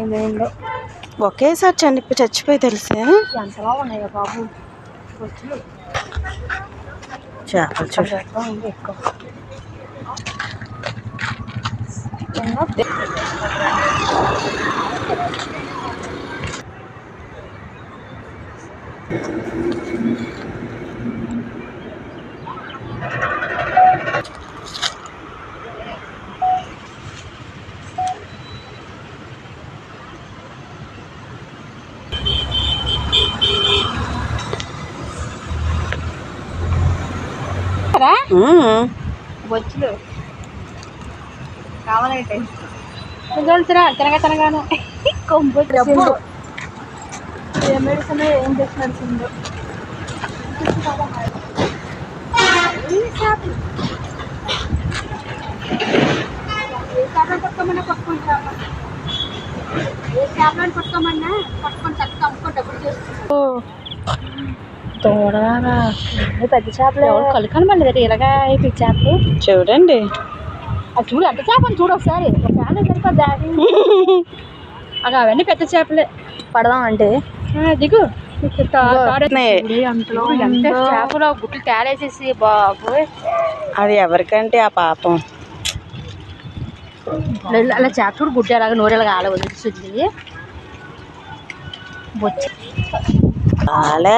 ఏమేందో ఒకేసారి చచ్చిపోయి తెలిసే ఎంతలా ఉన్నాయో బాబు బొచ్చులు. చేపలు చూడ ఎక్కువ బొచ్చులు కావాలంటే తినగా తినగానే కొంపు ఏ మెడిసిన్ ఏం చేసి నడిచిందో ఏ చేపలను పట్టుకోమన్నా పట్టుకుంటాము, ఏ చేపలను పట్టుకోమన్నా పట్టుకొని చక్కగా అమ్ముకొని డబ్బులు చేస్తుంది. తోడరా పెద్ద చేపలు కలుకని మళ్ళీ ఇలాగా అయిపోయి చేపలు చూడండి. అది చూడు అంత చేపలు చూడు ఒకసారి సరిపోద్దా అలా అవన్నీ పెద్ద చేపలే పడదాం అంటే దిగు అంతలో ఎంత చేపలు గుట్లు తేలేసేసి బాబు అది ఎవరికంటే ఆ పాపం అలా చేప చూడు గుడ్డ అలాగా నూరెలాగా ఆల వదిలిస్తుంది బొచ్చి చాలా